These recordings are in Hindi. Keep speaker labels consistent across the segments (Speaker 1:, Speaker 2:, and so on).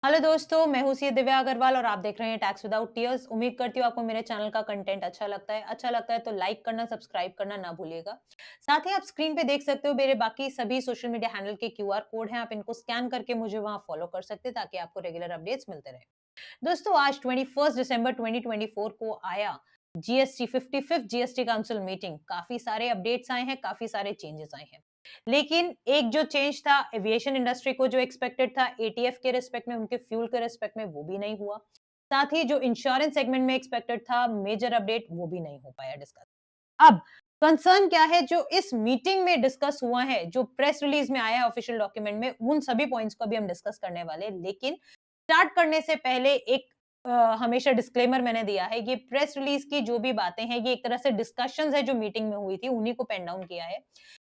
Speaker 1: हेलो दोस्तों, मैं हूँ सी दिव्या अग्रवाल और आप देख रहे हैं टैक्स विदाउट टीयर्स। उम्मीद करती हूँ आपको मेरे चैनल का कंटेंट अच्छा लगता है तो लाइक करना, सब्सक्राइब करना ना भूलिएगा। साथ ही आप स्क्रीन पे देख सकते हो मेरे बाकी सभी सोशल मीडिया हैंडल के क्यूआर कोड हैं, आप इनको स्कैन करके मुझे वहां फॉलो कर सकते हैं ताकि आपको रेगुलर अपडेट्स मिलते रहे। दोस्तों, आज 21 दिसंबर 2024 को आया GST 55th GST council meeting. काफी सारे अपडेट्स आए हैं, काफी सारे चेंजेस आए हैं। लेकिन एक जो चेंज था एविएशन इंडस्ट्री को जो एक्सपेक्टेड था एटीएफ के रिस्पेक्ट में, उनके फ्यूल के रिस्पेक्ट में, वो भी नहीं हुआ। साथ ही जो इंश्योरेंस सेगमेंट में एक्सपेक्टेड था मेजर अपडेट, वो भी नहीं हो पाया डिस्कस। अब कंसर्न क्या है जो इस मीटिंग में डिस्कस हुआ है, जो प्रेस रिलीज में आया है ऑफिशियल डॉक्यूमेंट में, उन सभी पॉइंट्स को भी हम डिस्कस करने वाले हैं। लेकिन स्टार्ट करने से पहले एक हमेशा डिस्क्लेमर मैंने दिया है, ये प्रेस रिलीज की जो भी बातें हैं ये एक तरह से डिस्कशंस है जो मीटिंग में हुई थी, उन्हीं को पेन डाउन किया है।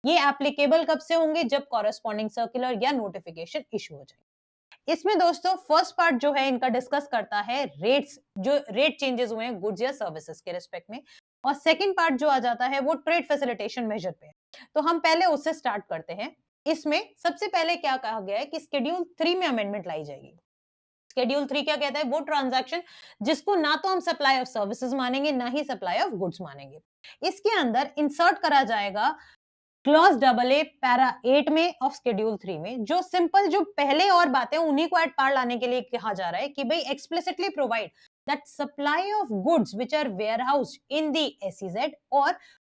Speaker 1: ये एप्लीकेबल कब से होंगे? जब कॉरेस्पॉन्डिंग सर्कुलर या नोटिफिकेशन इशू हो जाए। इसमें दोस्तों फर्स्ट पार्ट जो है इनका डिस्कस करता है रेट्स, जो रेट चेंजेस हुए हैं गुड्स या सर्विसेज के रिस्पेक्ट में। और सेकंड पार्ट जो आ जाता है वो ट्रेड फैसिलिटेशन मेजर पे है। तो हम पहले उससे स्टार्ट करते हैं। इसमें सबसे पहले क्या कहा गया है कि शेड्यूल 3 में अमेंडमेंट लाई जाएगी। शेड्यूल 3 क्या कहता है? वो ट्रांजैक्शन जिसको ना तो हम सप्लाई ऑफ सर्विसेज मानेंगे ना ही सप्लाई ऑफ गुड्स मानेंगे। इसके अंदर इंसर्ट करा जाएगा क्लॉज डबल ए पैरा 8 में ऑफ शेड्यूल 3 में, जो सिंपल जो पहले और बातें उन्हीं को एट पार लाने के लिए कहा जा रहा है कि भाई explicitly provide that supply of goods which are warehoused in the SEZ और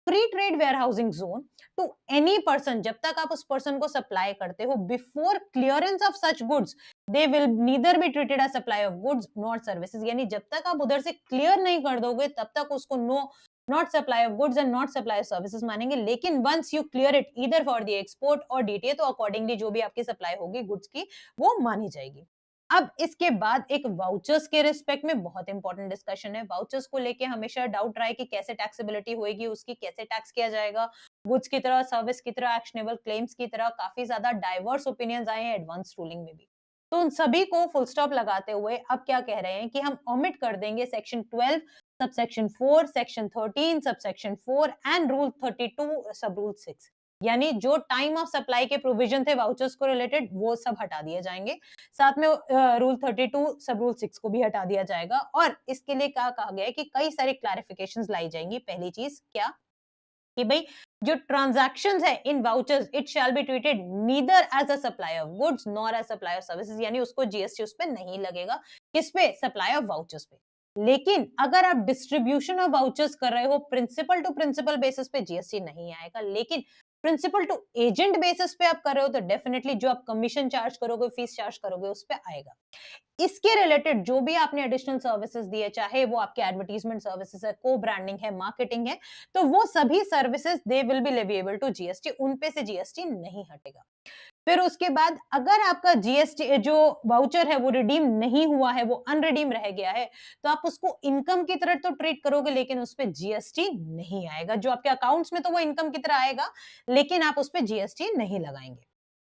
Speaker 1: free trade warehousing zone to any person, जब तक आप उस पर्सन को सप्लाई करते हो, before clearance of such goods they will neither be treated as supply of goods not services. यानी जब तक आप उधर से क्लियर नहीं कर दोगे तब तक उसको no not supply of goods and not supply of services मानेंगे। लेकिन once you clear it either for the export और डीटीए, तो अकॉर्डिंगली जो भी आपकी सप्लाई होगी गुड्स की वो मानी जाएगी। अब इसके बाद एक वाउचर्स के रिस्पेक्ट में बहुत इंपॉर्टेंट डिस्कशन है। वाउचर्स को लेके हमेशा डाउट रहा है कि कैसे टैक्सेबिलिटी होगी, उसकी कैसे टैक्स किया जाएगा, गुड्स की तरह, सर्विस की तरह, एक्शनेबल क्लेम्स की तरह। काफी ज्यादा डाइवर्स ओपिनियंस आए हैं एडवांस रूलिंग में भी। तो उन सभी को फुल स्टॉप लगाते हुए अब क्या कह रहे हैं कि हम ओमिट कर देंगे section 12 subsection 4, section 13 subsection 4 and rule 32 सब रूल 6। यानी जो टाइम ऑफ सप्लाई के प्रोविजन थे वाउचर्स को रिलेटेड वो सब हटा दिए जाएंगे। साथ में रूल 32 सब रूल 6 को भी हटा दिया जाएगा। और इसके लिए क्या कहा गया है कि कई सारी क्लैरिफिकेशंस लाई जाएंगी। पहली चीज क्या कि भाई जो ट्रांजैक्शंस है इन vouchers it shall be treated neither as a supply of goods nor as supply of services. यानी उसको जीएसटी उस पे नहीं लगेगा। किस पे? सप्लाई ऑफ वाउचर्स पे। लेकिन अगर आप डिस्ट्रीब्यूशन ऑफ वाउचर्स कर रहे हो प्रिंसिपल टू प्रिंसिपल बेसिस पे, जीएसटी नहीं आएगा। लेकिन प्रिंसिपल टू एजेंट बेसिस पे आप कर रहे हो तो डेफिनेटली जो आप कमीशन चार्ज करोगे, फीस चार्ज करोगे, उस पे आएगा। इसके रिलेटेड जो भी आपने एडिशनल सर्विसेज दिए, चाहे वो आपके एडवर्टाइजमेंट सर्विसेज है, को ब्रांडिंग है, मार्केटिंग है, तो वो सभी services they will be leviable to GST. उन पे से जीएसटी नहीं हटेगा। फिर उसके बाद अगर आपका जीएसटी जो वाउचर है वो रिडीम नहीं हुआ है, वो अनरिडीम रह गया है, तो आप उसको इनकम की तरह तो ट्रीट करोगे, लेकिन उस पे जीएसटी नहीं आएगा। जो आपके अकाउंट्स में तो वो इनकम की तरह आएगा, लेकिन आप उस पे जीएसटी नहीं लगाएंगे।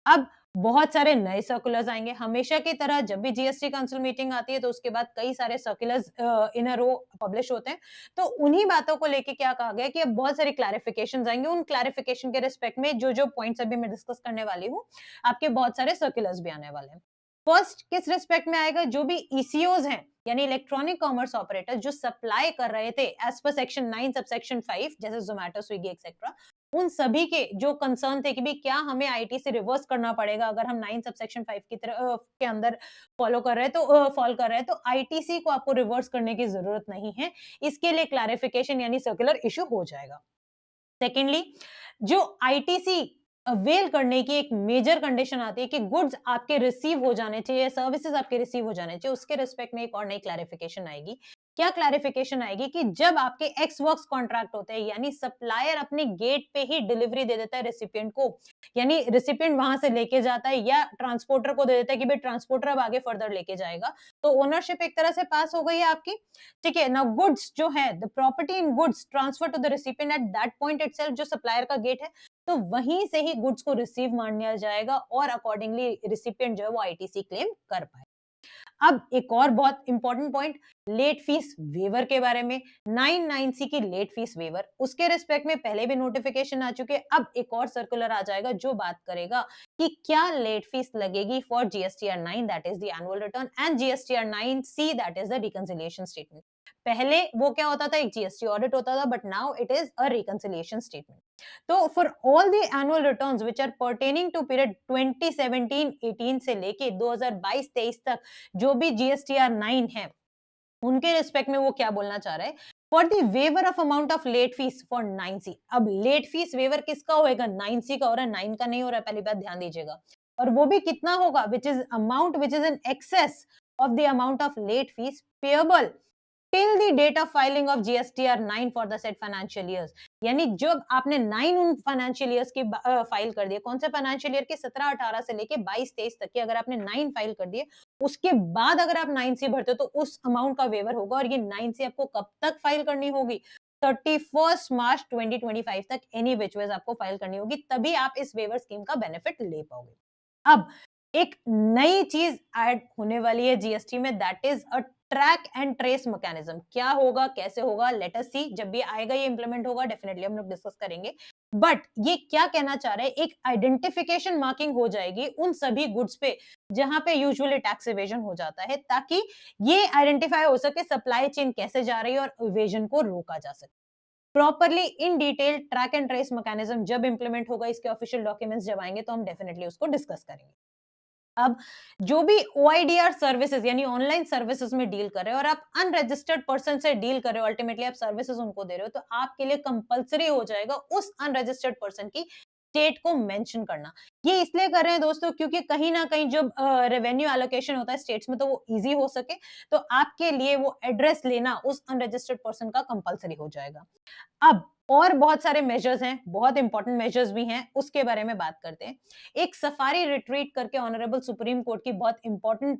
Speaker 1: अब बहुत सारे नए सर्कुलर्स आएंगे। हमेशा की तरह जब भी जीएसटी काउंसिल मीटिंग आती है तो उसके बाद कई सारे सर्कुलर्स इन अ रो पब्लिश होते हैं। तो उन्हीं बातों को लेके क्या कहा गया कि अब बहुत सारी क्लैरिफिकेशंस आएंगे। उन क्लैरिफिकेशन के रिस्पेक्ट में जो जो पॉइंट्स अभी मैं डिस्कस करने वाली हूँ, आपके बहुत सारे सर्कुलर्स भी आने वाले हैं। फर्स्ट किस रिस्पेक्ट में आएगा? जो भी ईसीओज हैं, यानी इलेक्ट्रॉनिक कॉमर्स ऑपरेटर जो सप्लाई कर रहे थे एज पर सेक्शन 9 सबसेक्शन 5, जैसे जोमेटो, स्विगी एक्सेट्रा, उन सभी के जो कंसर्न थे कि भाई क्या हमें आईटी से रिवर्स करना पड़ेगा अगर हम 9 सबसेक्शन 5 की तरह के अंदर फॉलो कर रहे हैं, तो फॉल कर रहे हैं, तो आईटीसी को आपको रिवर्स करने की जरूरत नहीं है। इसके लिए क्लैरिफिकेशन यानी सर्कुलर इशू हो जाएगा। सेकेंडली, जो आईटीसी अवेल करने की एक मेजर कंडीशन आती है कि गुड्स आपके रिसीव हो जाने चाहिए, सर्विसेज आपके रिसीव हो जाने चाहिए, उसके रिस्पेक्ट में एक और नई क्लैरिफिकेशन आएगी। क्या क्लैरिफिकेशन आएगी कि जब आपके एक्स वर्क्स कॉन्ट्रैक्ट होते हैं, यानी सप्लायर अपने गेट पे ही डिलीवरी दे देता है रेसिपिएंट को, यानी रेसिपिएंट वहां से लेके जाता है या ट्रांसपोर्टर को दे देता है कि भाई ट्रांसपोर्टर अब आगे फर्दर लेके जाएगा, तो ओनरशिप एक तरह से पास हो गई है आपकी। ठीक है, नाउ गुड्स जो है, the property in goods transfer to the recipient at that point itself, जो सप्लायर का गेट है, तो वहीं से ही गुड्स को रिसीव मान लिया जाएगा और अकॉर्डिंगली रिसिपिएंट जो है वो आईटीसी क्लेम कर पाए। अब एक और बहुत important point, late fees waiver के बारे में, 99C की लेट फीस वेवर, उसके रिस्पेक्ट में पहले भी नोटिफिकेशन आ चुके हैं, अब एक और सर्कुलर आ जाएगा जो बात करेगा कि क्या लेट फीस लगेगी for GSTR 9 that is the annual return and GSTR 9C that is the reconciliation statement. पहले वो क्या होता था, एक जीएसटी ऑडिट होता था, but now it is a reconciliation statement. तो for all the annual returns which are pertaining to period 2017-18 से लेके 2022-23 तक जो भी जीएसटीआर 9 है, उनके रिस्पेक्ट में वो क्या बोलना चाह रहा है, for the waiver of amount of late fees for 9C। अब लेट फीस वेवर किसका होएगा, 9C का हो रहा है, 9 का नहीं हो रहा है, पहली बात ध्यान दीजिएगा। और वो भी कितना होगा, which is amount which is in excess of the amount of late fees payable till the date of filing of GSTR 9 for the said financial years. यानी जब आपने 9 उन फाइनेंशियल ईयर्स की फाइल कर दिए, कौन से फाइनेंशियल ईयर के, 17-18 से लेके 22-23 तक की अगर आपने 9 फाइल कर दिए, उसके बाद अगर आप 9C भरते हो तो उस अमाउंट का वेवर होगा। और ये 9C आपको कब तक फाइल करनी होगी, 31 मार्च 2025 तक एनी विच वेज आपको फाइल करनी होगी, तभी आप इस वेवर स्कीम का बेनिफिट ले पाओगे। अब एक नई चीज ऐड होने वाली है जीएसटी में, that is a track and trace mechanism. क्या होगा, कैसे होगा, लेट अस सी। जब भी आएगा, ये इंप्लीमेंट होगा, डेफिनेटली हम लोग डिस्कस करेंगे। बट ये क्या कहना चाह रहे हैं, एक आइडेंटिफिकेशन मार्किंग हो जाएगी उन सभी गुड्स पे जहां पे यूजुअली टैक्स इवेजन हो जाता है, ताकि ये आइडेंटिफाई हो सके सप्लाई चेन कैसे जा रही है और इवेजन को रोका जा सके। Properly in detail track and trace mechanism जब इंप्लीमेंट होगा, इसके ऑफिशियल डॉक्यूमेंट्स जब आएंगे तो हम डेफिनेटली उसको डिस्कस करेंगे। अब जो भी ओआईडीआर सर्विसेज यानी ऑनलाइन सर्विसेज में डील कर रहे हो और आप अनरजिस्टर्ड पर्सन से डील कर रहे हो, अल्टीमेटली आप सर्विसेज उनको दे रहे हो, तो आपके लिए कंपलसरी हो जाएगा उस अनरजिस्टर्ड पर्सन की स्टेट को मेंशन करना। ये इसलिए कर रहे हैं दोस्तों, क्योंकि कहीं ना कहीं जब रेवेन्यू एलोकेशन होता है स्टेट्स में, तो वो इजी हो सके, तो आपके लिए वो एड्रेस लेना उस अनरजिस्टर्ड पर्सन का कंपलसरी हो जाएगा। अब और बहुत सारे मेजर्स हैं, बहुत इंपॉर्टेंट मेजर्स भी हैं, उसके बारे में बात करते हैं। एक सफारी रिट्रीट करके ऑनरेबल सुप्रीम कोर्ट की बहुत इंपॉर्टेंट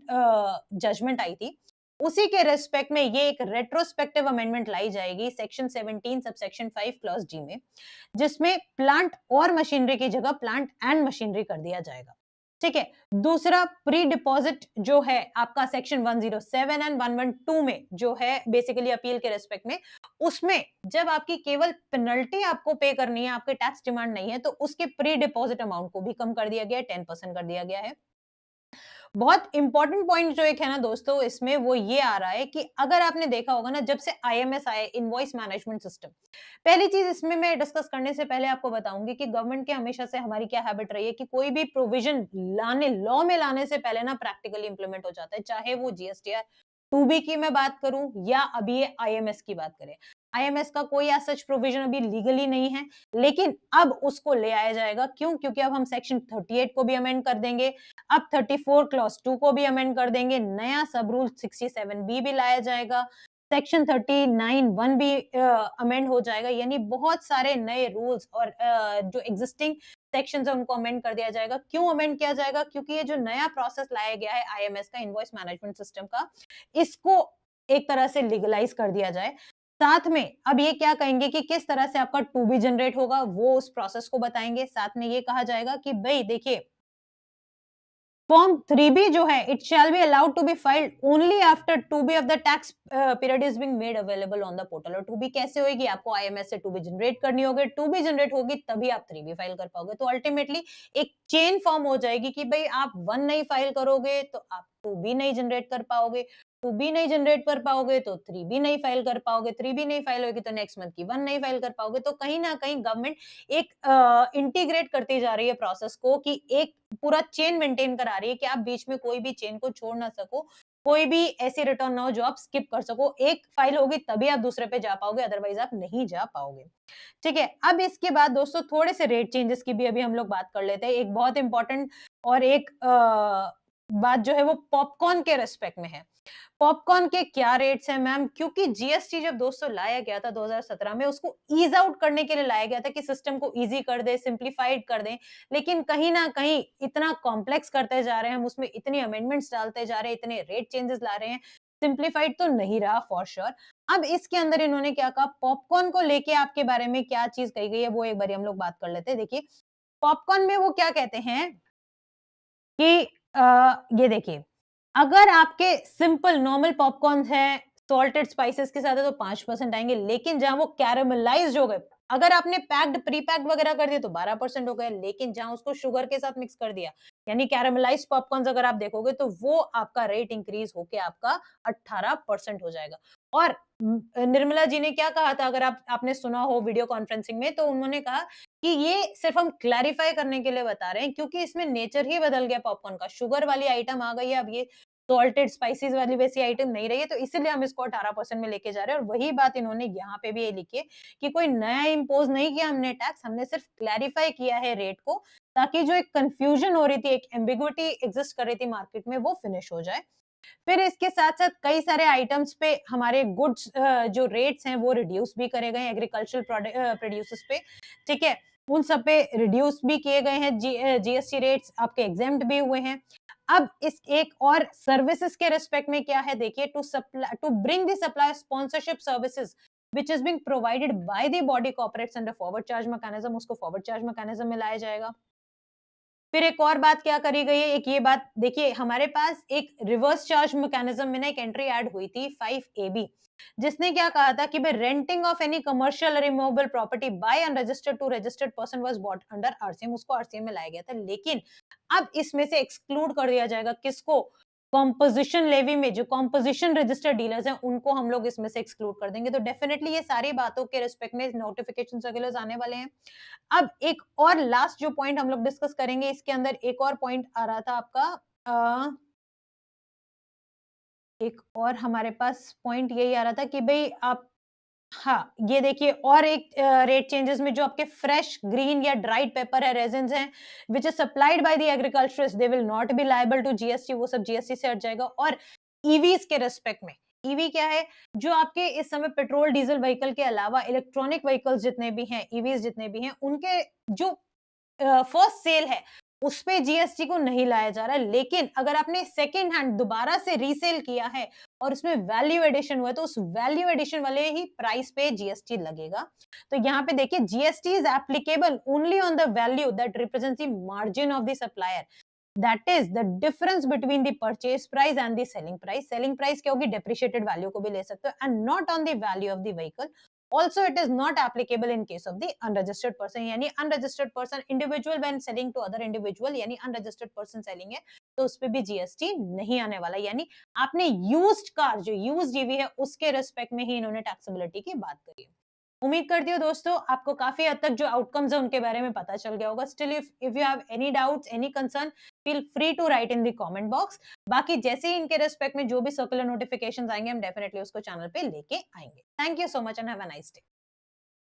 Speaker 1: जजमेंट आई थी। उसी के रिस्पेक्ट में ये एक रेट्रोस्पेक्टिव अमेंडमेंट लाई जाएगी सेक्शन 17 सबसेक्शन 5 क्लॉज डी में, जिसमें प्लांट और मशीनरी की जगह प्लांट एंड मशीनरी कर दिया जाएगा। ठीक है। दूसरा, प्री डिपॉजिट जो है आपका सेक्शन 107 एंड 112 में जो है बेसिकली अपील के रेस्पेक्ट में, उसमें जब आपकी केवल पेनल्टी आपको पे करनी है, आपके टैक्स डिमांड नहीं है, तो उसके प्री डिपॉजिट अमाउंट को भी कम कर दिया गया है, 10% कर दिया गया है। बहुत इंपॉर्टेंट पॉइंट जो एक है ना दोस्तों, इसमें वो ये आ रहा है कि अगर आपने देखा होगा ना, जब से आईएमएस आया, इनवॉइस मैनेजमेंट सिस्टम, पहली चीज इसमें मैं डिस्कस करने से पहले आपको बताऊंगी कि गवर्नमेंट के हमेशा से हमारी क्या हैबिट रही है कि कोई भी प्रोविजन लाने, लॉ में लाने से पहले ना प्रैक्टिकली इंप्लीमेंट हो जाता है, चाहे वो जीएसटीआर 2B की मैं बात करूं या अभी ये आईएमएस की बात करें। आईएमएस का कोई ऐसा सच प्रोविजन अभी लीगली नहीं है, लेकिन अब उसको ले आया जाएगा। क्यों? क्योंकि अब हम सेक्शन 38 को भी अमेंड कर देंगे, अब 34 क्लॉज 2 को भी अमेंड कर देंगे, नया सब रूल 67B भी लाया जाएगा, सेक्शन 39(1) भी अमेंड हो जाएगा। यानी बहुत सारे नए रूल्स और जो एग्जिस्टिंग सेक्शंस है उनको अमेंड कर दिया जाएगा। क्यों अमेंड किया जाएगा? क्योंकि ये जो नया प्रोसेस लाया गया है आईएमएस का, इनवॉइस मैनेजमेंट सिस्टम का, इसको एक तरह से लीगलाइज कर दिया जाए। साथ में अब ये क्या कहेंगे कि किस तरह से आपका 2B जनरेट होगा, वो उस प्रोसेस को बताएंगे। साथ में ये कहा जाएगा कि भई देखिए, फॉर्म 3B जो है, it shall be allowed to be filed only after 2B of the tax period is being made available on the portal. और 2B कैसे होगी? आपको आईएमएस से 2B जनरेट करनी होगी, 2B जनरेट होगी तभी आप 3B फाइल कर पाओगे। तो अल्टीमेटली एक चेन फॉर्म हो जाएगी कि भाई आप 1 नहीं फाइल करोगे तो आप 2B नहीं जनरेट कर पाओगे, 2B नहीं जनरेट कर पाओगे तो 3B नहीं फाइल कर पाओगे, 3B नहीं फाइल होगी तो नेक्स्ट मंथ की 1 नहीं फाइल कर पाओगे। तो कहीं ना कहीं गवर्नमेंट एक इंटीग्रेट करती जा रही है प्रोसेस को, कि एक पूरा चेन मेंटेन करा रही है कि आप बीच में कोई भी चेन को छोड़ ना सको, कोई भी ऐसी रिटर्न ना हो जो आप स्किप कर सको। एक फाइल होगी तभी आप दूसरे पे जा पाओगे, अदरवाइज आप नहीं जा पाओगे। ठीक है। अब इसके बाद दोस्तों थोड़े से रेट चेंजेस की भी अभी हम लोग बात कर लेते हैं। एक बहुत इंपॉर्टेंट और एक बात जो है वो पॉपकॉर्न के रेस्पेक्ट में है। पॉपकॉर्न के क्या रेट्स हैं मैम? क्योंकि जीएसटी जब दोस्तों लाया गया था 2017 में, उसको ईज आउट करने के लिए लाया गया था कि सिस्टम को इजी कर दे, सिंप्लीफाइड कर दें। लेकिन कहीं ना कहीं इतना कॉम्प्लेक्स करते जा रहे हैं हम, उसमें इतनी अमेंडमेंट्स डालते जा रहे हैं, इतने रेट चेंजेस ला रहे हैं, सिंप्लीफाइड तो नहीं रहा फॉर श्योर। अब इसके अंदर इन्होंने क्या कहा, पॉपकॉर्न को लेके आपके बारे में क्या चीज कही गई है, वो एक बार हम लोग बात कर लेते हैं। देखिए, पॉपकॉर्न में वो क्या कहते हैं कि ये देखिए, अगर आपके सिंपल नॉर्मल पॉपकॉर्न है, सॉल्टेड स्पाइसेस के साथ है तो 5% आएँगे, लेकिन जहाँ वो कैरेमलाइज़्ड हो गए, अगर आपने पैक्ड प्री पैक्ड वगैरह कर दिए तो 12% हो गए, लेकिन जहाँ उसको शुगर के साथ मिक्स कर दिया, यानी कैरेमलाइज़्ड पॉपकॉर्न्स अगर आप देखोगे तो वो आपका रेट इंक्रीज़ होके आपका 18% हो जाएगा। और निर्मला जी ने क्या कहा था, अगर आपने सुना हो वीडियो कॉन्फ्रेंसिंग में, तो उन्होंने कहा कि ये सिर्फ़ हम क्लैरिफ़ाई करने के लिए बता रहे हैं क्योंकि इसमें नेचर ही बदल गया पॉपकॉर्न का। शुगर वाली आइटम आ गई है, अब ये सॉल्टेड स्पाइसेस वाली वैसी आइटम नहीं रही है, तो इसीलिए हम इसको 18% में लेके जा रहे हैं और वही बात इन्होंने यहाँ पे भी ये लिखी है कि कोई नया इम्पोज़ नहीं किया हमने टैक्स, हमने सिर्फ क्लैरिफ़ाई किया है रेट को, ताकि जो एक कन्फ्यूजन हो रही थी, एक एम्बिग्यूइटी एक्सिस्ट कर रही थी मार्केट में, वो फिनिश हो जाए। फिर इसके साथ-साथ कई सारे आइटम्स पे हमारे गुड्स जो रेट्स हैं वो रिड्यूस भी करे गए हैं एग्रीकल्चरल प्रोड्यूसर्स पे, ठीक है? उन सब पे रिड्यूस भी किए गए हैं, जीएसटी रेट्स आपके एग्जेम्प्ट भी हुए हैं। अब इस एक और सर्विसेज के रिस्पेक्ट में क्या है देखिए, to bring the supply sponsorship services which is being provided by the body corporates under forward charge mechanism, उसको फॉरवर्ड चार्ज मैकेनिज्म में लाया जाएगा। फिर एक और बात क्या करी गई है, एक ये बात देखिए, हमारे पास एक रिवर्स चार्ज मैकेनिज्म में ना एक एंट्री ऐड हुई थी 5AB, जिसने क्या कहा था कि भाई renting of any commercial removable property by unregistered to registered person was bought under RCM, उसको आरसीएम में लाया गया था, लेकिन अब इसमें से एक्सक्लूड कर दिया जाएगा किसको, कॉम्पोजिशन लेवी में जो कॉम्पोजिशन रजिस्टर्ड डीलर्स हैं उनको हम लोग इसमें से एक्सक्लूड कर देंगे। तो डेफिनेटली ये सारी बातों के रिस्पेक्ट में नोटिफिकेशन सर्कुलर्स आने वाले हैं। अब एक और लास्ट जो पॉइंट हम लोग डिस्कस करेंगे, इसके अंदर एक और पॉइंट आ रहा था आपका, अ, एक और हमारे पास पॉइंट यही आ रहा था कि भई आप, हाँ, ये देखिए और एक रेट चेंजेस में जो आपके फ्रेश, ग्रीन या ड्राइड पेपर है, रेज़िन्स हैं, which is supplied by the agriculturist, they will not be liable to GST, वो सब जीएसटी से हट जाएगा। और ईवीज़ के रिस्पेक्ट में, ईवी क्या है? जो आपके इस समय पेट्रोल, डीज़ल व्हीकल के अलावा इलेक्ट्रॉनिक व्हीकल्स जितने भी हैं, ईवीज़ जितने भी हैं, उनके जो फर्स्ट सेल है, उसपे जीएसटी को नहीं लाया जा रहा है, लेकिन अगर आपने सेकंड हैंड दोबारा से रीसेल किया है और उसमें वैल्यू एडिशन हुआ है, तो उस वैल्यू एडिशन वाले ही प्राइस पे जीएसटी लगेगा। तो यहाँ पे देखिए, GST is applicable only on the value that represents the margin of the supplier, that is the difference between the purchase price and the selling price. Selling price क्या होगी? डेप्रिशिएटेड वैल्यू को भी ले सकते हो, and not on the value of the vehicle. Also, it is not applicable in case of the unregistered person, यानी unregistered person individual when selling to other individual, यानी unregistered person selling है, तो उस पे भी जीएसटी नहीं आने वाला। यानी आपने यूज्ड कार, जो यूज्ड ईवी है, उसके रिस्पेक्ट में ही इन्होंने टैक्सेबिलिटी की बात करी है। उम्मीद करती हूँ दोस्तों आपको काफी हद तक जो आउटकम्स है उनके बारे में पता चल गया होगा। Still if you have any doubts, any concern, feel free to write in the comment box. बाकी जैसे ही इनके रिस्पेक्ट में जो भी सर्कुलर नोटिफिकेशंस आएंगे, हम डेफिनेटली उसको चैनल पे लेके आएंगे। Thank you so much and have a nice day.